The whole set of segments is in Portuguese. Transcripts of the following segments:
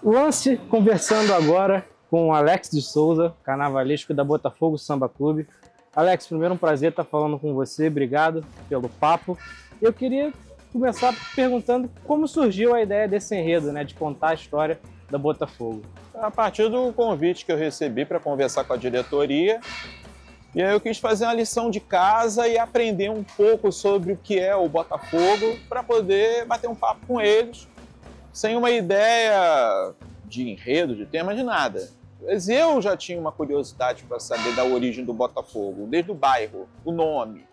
Lance conversando agora com o Alex de Souza, carnavalesco da Botafogo Samba Clube. Alex, primeiro um prazer estar falando com você, obrigado pelo papo. Eu queria começar perguntando como surgiu a ideia desse enredo, né, de contar a história da Botafogo. A partir do convite que eu recebi para conversar com a diretoria, e aí eu quis fazer uma lição de casa e aprender um pouco sobre o que é o Botafogo para poder bater um papo com eles, sem uma ideia de enredo, de tema, de nada. Mas eu já tinha uma curiosidade para saber da origem do Botafogo, desde o bairro, o nome.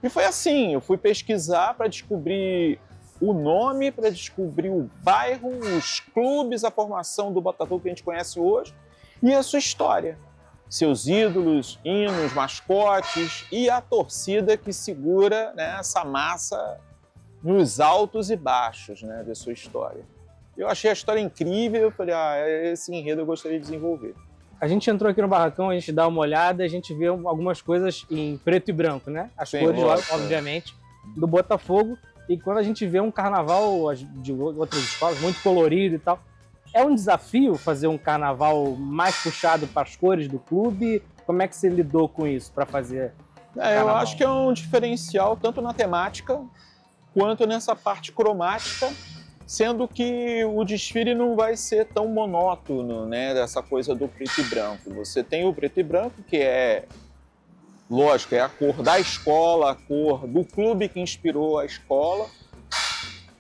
E foi assim, eu fui pesquisar para descobrir o nome, para descobrir o bairro, os clubes, a formação do Botafogo que a gente conhece hoje e a sua história. Seus ídolos, hinos, mascotes e a torcida que segura, né, essa massa nos altos e baixos, né, da sua história. Eu achei a história incrível, eu falei, esse enredo eu gostaria de desenvolver. A gente entrou aqui no barracão, a gente dá uma olhada, a gente vê algumas coisas em preto e branco, né? As cores, obviamente, do Botafogo. E quando a gente vê um carnaval de outras escolas, muito colorido e tal, é um desafio fazer um carnaval mais puxado para as cores do clube? Como é que você lidou com isso para fazer eu acho que é um diferencial tanto na temática quanto nessa parte cromática, sendo que o desfile não vai ser tão monótono, né, dessa coisa do preto e branco. Você tem o preto e branco, que é, lógico, é a cor da escola, a cor do clube que inspirou a escola.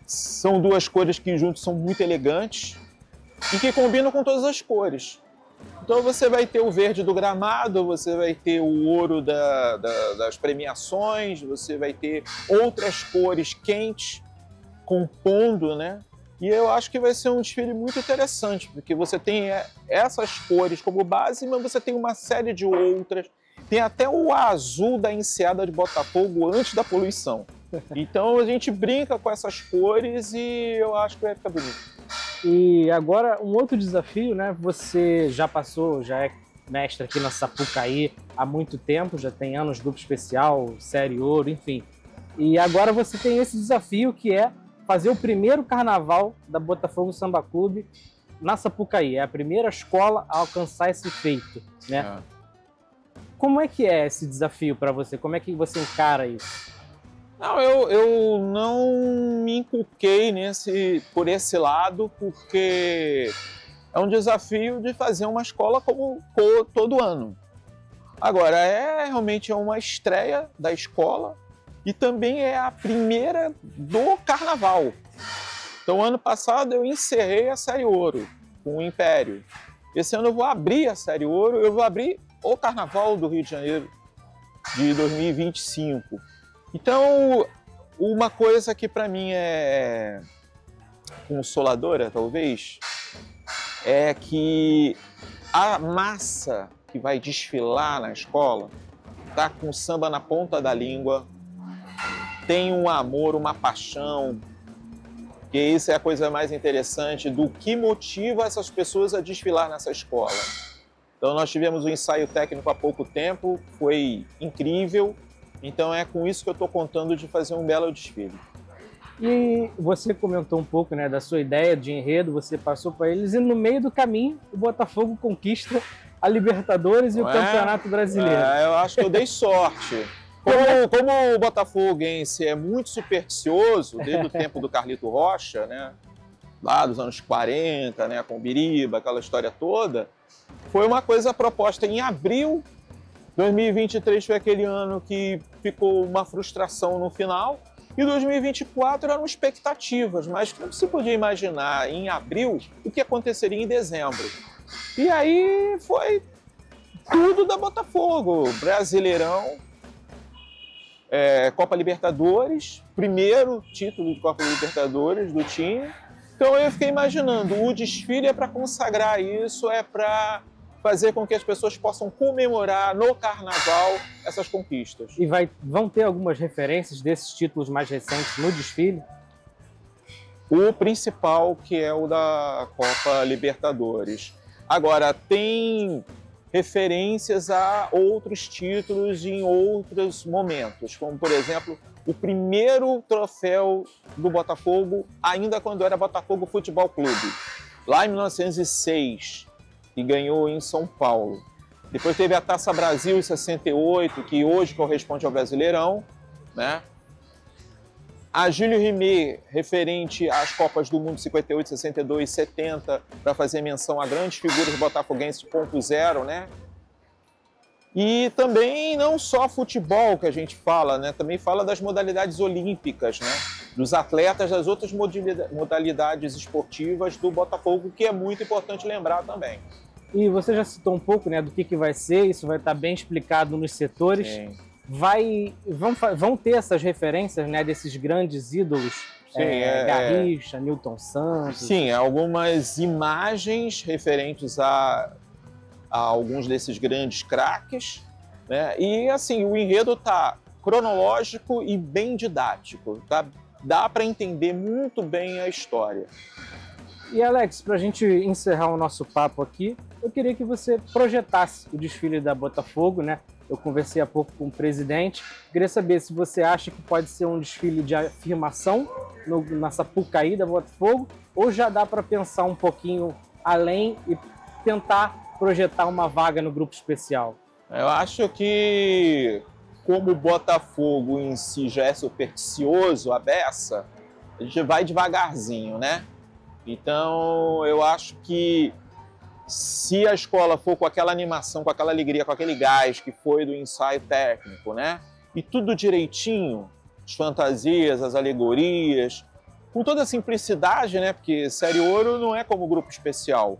São duas cores que juntos são muito elegantes e que combinam com todas as cores. Então você vai ter o verde do gramado, você vai ter o ouro das premiações, você vai ter outras cores quentes compondo, né? E eu acho que vai ser um desfile muito interessante, porque você tem essas cores como base, mas você tem uma série de outras. Tem até o azul da enseada de Botafogo antes da poluição. Então a gente brinca com essas cores e eu acho que vai ficar bonito. E agora, um outro desafio, né? Você já passou, já é mestre aqui na Sapucaí há muito tempo, já tem anos duplo especial, série ouro, enfim. E agora você tem esse desafio que é fazer o primeiro carnaval da Botafogo Samba Clube na Sapucaí. É a primeira escola a alcançar esse feito, né? Como é que é esse desafio para você? Como é que você encara isso? Não, eu não me inculquei por esse lado, porque é um desafio de fazer uma escola como todo ano. Agora, realmente uma estreia da escola e também é a primeira do carnaval. Então, ano passado eu encerrei a Série Ouro com o Império. Esse ano eu vou abrir a Série Ouro, eu vou abrir o Carnaval do Rio de Janeiro de 2025. Então, uma coisa que para mim é consoladora, talvez, é que a massa que vai desfilar na escola tá com samba na ponta da língua, tem um amor, uma paixão, que isso é a coisa mais interessante do que motiva essas pessoas a desfilar nessa escola. Então nós tivemos um ensaio técnico há pouco tempo, foi incrível. Então é com isso que eu estou contando de fazer um belo desfile. E você comentou um pouco, né, da sua ideia de enredo, você passou para eles e no meio do caminho o Botafogo conquista a Libertadores e o Campeonato Brasileiro. Eu acho que eu dei sorte. Como o botafoguense é muito supersticioso, desde o tempo do Carlito Rocha, né, lá dos anos 40, né, com o Biriba, aquela história toda, foi uma coisa proposta em abril. 2023 foi aquele ano que ficou uma frustração no final e 2024 eram expectativas, mas não se podia imaginar em abril o que aconteceria em dezembro. E aí foi tudo da Botafogo, Brasileirão, Copa Libertadores, primeiro título de Copa Libertadores do time. Então eu fiquei imaginando, o desfile é para consagrar isso, é para fazer com que as pessoas possam comemorar no carnaval essas conquistas. E vão ter algumas referências desses títulos mais recentes no desfile? O principal, que é o da Copa Libertadores. Agora, tem referências a outros títulos em outros momentos, como, por exemplo, o primeiro troféu do Botafogo, ainda quando era Botafogo Futebol Clube. lá em 1906, que ganhou em São Paulo. Depois teve a Taça Brasil em 68, que hoje corresponde ao Brasileirão, né? A Júlio Rimet, referente às Copas do Mundo 58, 62, 70, para fazer menção a grandes figuras botafoguenses ponto zero, né? E também não só futebol que a gente fala, né? Também fala das modalidades olímpicas, né? Dos atletas das outras modalidades esportivas do Botafogo, que é muito importante lembrar também. E você já citou um pouco, né, do que vai ser, isso vai estar bem explicado nos setores. Sim. Vão ter essas referências, né, desses grandes ídolos, Sim, Garrincha, Newton Santos. Sim, algumas imagens referentes a alguns desses grandes craques, né? E assim, o enredo está cronológico e bem didático, tá? Dá para entender muito bem a história. E Alex, para a gente encerrar o nosso papo aqui, eu queria que você projetasse o desfile da Botafogo, né? Eu conversei há pouco com o presidente, queria saber se você acha que pode ser um desfile de afirmação na Sapucaí da Botafogo, ou já dá para pensar um pouquinho além e tentar projetar uma vaga no grupo especial? Eu acho que, como o Botafogo em si já é supersticioso, a beça, a gente vai devagarzinho, né? Então, eu acho que se a escola for com aquela animação, com aquela alegria, com aquele gás que foi do ensaio técnico, né? E tudo direitinho, as fantasias, as alegorias, com toda a simplicidade, né? Porque Série Ouro não é como grupo especial.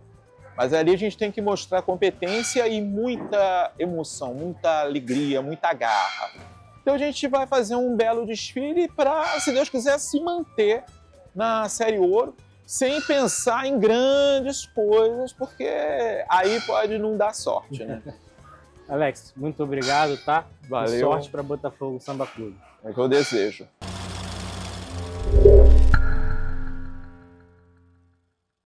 Mas ali a gente tem que mostrar competência e muita emoção, muita alegria, muita garra. Então a gente vai fazer um belo desfile para, se Deus quiser, se manter na Série Ouro, sem pensar em grandes coisas, porque aí pode não dar sorte, né? Alex, muito obrigado, tá? Valeu. E sorte para Botafogo Samba Clube. É o que eu desejo.